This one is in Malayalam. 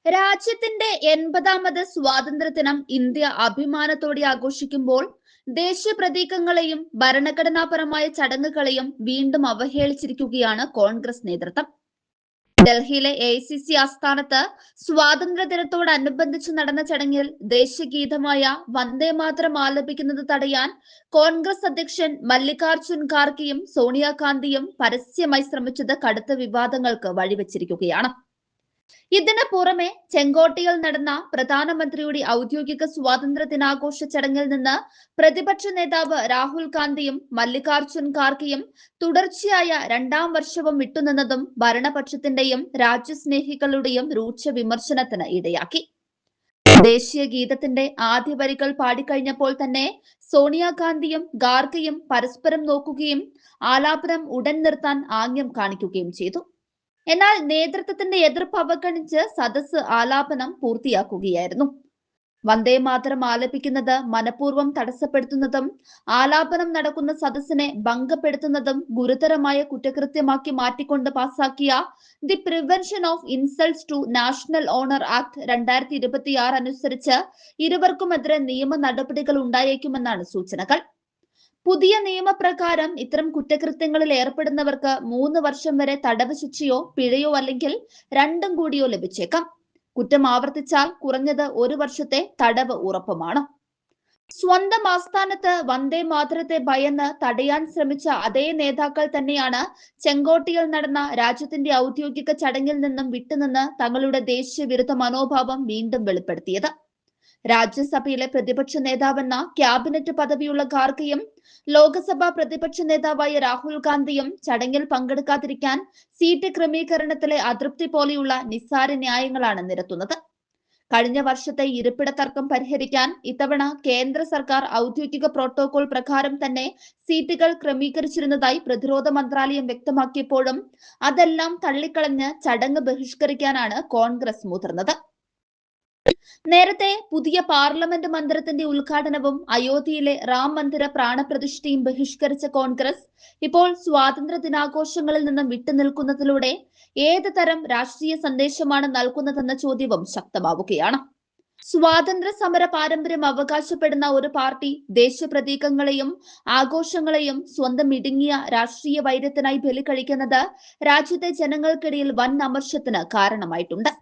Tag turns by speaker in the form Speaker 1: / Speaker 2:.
Speaker 1: രാജ്യത്തിന്റെ 80ാമത് സ്വാതന്ത്ര്യദിനം ഇന്ത്യ അഭിമാനത്തോടെ ആഘോഷിക്കുമ്പോൾ ദേശീയ പ്രതീകങ്ങളെയും ഭരണഘടനാപരമായ ചടങ്ങുകളെയും വീണ്ടും അവഹേളിച്ചിരിക്കുകയാണ് കോൺഗ്രസ് നേതൃത്വം. ഡൽഹിയിലെ എഐസിസി ആസ്ഥാനത്ത് സ്വാതന്ത്ര്യദിനത്തോടനുബന്ധിച്ച് നടന്ന ചടങ്ങിൽ ദേശീയഗീതമായ വന്ദേമാതരം ആലപിക്കുന്നത് തടയാൻ കോൺഗ്രസ് അധ്യക്ഷൻ മല്ലികാർജുൻ ഖാർഗെയും സോണിയാഗാന്ധിയും പരസ്യമായി ശ്രമിച്ചത് കടുത്ത വിവാദങ്ങൾക്ക് വഴിവെച്ചിരിക്കുകയാണ്. ഇതിന് പുറമെ ചെങ്കോട്ടയിൽ നടന്ന പ്രധാനമന്ത്രിയുടെ ഔദ്യോഗിക സ്വാതന്ത്ര്യ ദിനാഘോഷ ചടങ്ങിൽ നിന്ന് പ്രതിപക്ഷ നേതാവ് രാഹുൽ ഗാന്ധിയും മല്ലികാർജുൻ ഖാർഗെയും തുടർച്ചയായ 2ാം വർഷവും വിട്ടുനിന്നതും ഭരണപക്ഷത്തിന്റെയും രാജ്യസ്നേഹികളുടെയും രൂക്ഷ വിമർശനത്തിന് ഇടയാക്കി. ദേശീയ ഗീതത്തിന്റെ ആദ്യ വരികൾ പാടിക്കഴിഞ്ഞപ്പോൾ തന്നെ സോണിയാഗാന്ധിയും ഖാർഗെയും പരസ്പരം നോക്കുകയും ആലാപനം ഉടൻ നിർത്താൻ ആംഗ്യം കാണിക്കുകയും ചെയ്തു. എന്നാൽ നേതൃത്വത്തിന്റെ എതിർപ്പ് അവഗണിച്ച് സദസ്സ് ആലാപനം പൂർത്തിയാക്കുകയായിരുന്നു. വന്ദേമാതരം ആലപിക്കുന്നത് മനഃപൂർവ്വം തടസ്സപ്പെടുത്തുന്നതും ആലാപനം നടക്കുന്ന സദസ്സിനെ ഭംഗപ്പെടുത്തുന്നതും ഗുരുതരമായ കുറ്റകൃത്യമാക്കി മാറ്റിക്കൊണ്ട് പാസാക്കിയ the prevention of insults to national honour act 2026 അനുസരിച്ച് ഇരുവർക്കുമെതിരെ നിയമ നടപടികൾ ഉണ്ടായേക്കുമെന്നാണ് സൂചനകൾ. പുതിയ നിയമപ്രകാരം ഇത്തരം കുറ്റകൃത്യങ്ങളിൽ ഏർപ്പെടുന്നവർക്ക് 3 വർഷം വരെ തടവ് ശിക്ഷയോ പിഴയോ അല്ലെങ്കിൽ രണ്ടും കൂടിയോ ലഭിച്ചേക്കാം. കുറ്റം ആവർത്തിച്ചാൽ കുറഞ്ഞത് 1 വർഷത്തെ തടവ് ഉറപ്പുമാണ്. സ്വന്തം ആസ്ഥാനത്ത് വന്ദേമാതരത്തെ ഭയന്ന് തടയാൻ ശ്രമിച്ച അതേ നേതാക്കൾ തന്നെയാണ് ചെങ്കോട്ടയിൽ നടന്ന രാജ്യത്തിന്റെ ഔദ്യോഗിക ചടങ്ങിൽ നിന്നും വിട്ടുനിന്ന് തങ്ങളുടെ ദേശീയ വിരുദ്ധ മനോഭാവം വീണ്ടും വെളിപ്പെടുത്തിയത്. രാജ്യസഭയിലെ പ്രതിപക്ഷ നേതാവെന്ന ക്യാബിനറ്റ് പദവിയുള്ള ഖാർഗെയും ലോക്സഭാ പ്രതിപക്ഷ നേതാവായ രാഹുൽ ഗാന്ധിയും ചടങ്ങിൽ പങ്കെടുക്കാതിരിക്കാൻ സീറ്റ് ക്രമീകരണത്തിലെ അതൃപ്തി പോലെയുള്ള നിസ്സാര ന്യായങ്ങളാണ് നിരത്തുന്നത്. കഴിഞ്ഞ വർഷത്തെ ഇരിപ്പിട തർക്കം പരിഹരിക്കാൻ ഇത്തവണ കേന്ദ്ര സർക്കാർ ഔദ്യോഗിക പ്രോട്ടോകോൾ പ്രകാരം തന്നെ സീറ്റുകൾ ക്രമീകരിച്ചിരുന്നതായി പ്രതിരോധ മന്ത്രാലയം വ്യക്തമാക്കിയപ്പോഴും അതെല്ലാം തള്ളിക്കളഞ്ഞ് ചടങ്ങ് ബഹിഷ്കരിക്കാനാണ് കോൺഗ്രസ് മുതിർന്നത്. നേരത്തെ പുതിയ പാർലമെന്റ് മന്ദിരത്തിന്റെ ഉദ്ഘാടനവും അയോധ്യയിലെ റാം മന്ദിര പ്രാണപ്രതിഷ്ഠയും ബഹിഷ്കരിച്ച കോൺഗ്രസ് ഇപ്പോൾ സ്വാതന്ത്ര്യ ദിനാഘോഷങ്ങളിൽ നിന്നും വിട്ടുനിൽക്കുന്നതിലൂടെ ഏത് തരം രാഷ്ട്രീയ സന്ദേശമാണ് നൽകുന്നതെന്ന ചോദ്യവും ശക്തമാവുകയാണ്. സ്വാതന്ത്ര്യ സമര പാരമ്പര്യം അവകാശപ്പെടുന്ന ഒരു പാർട്ടി ദേശീയ പ്രതീകങ്ങളെയും ആഘോഷങ്ങളെയും സ്വന്തം ഇടുങ്ങിയ രാഷ്ട്രീയ വൈര്യത്തിനായി ബലി കഴിക്കുന്നത് രാജ്യത്തെ ജനങ്ങൾക്കിടയിൽ വൻ അമർഷത്തിന് കാരണമായിട്ടുണ്ട്.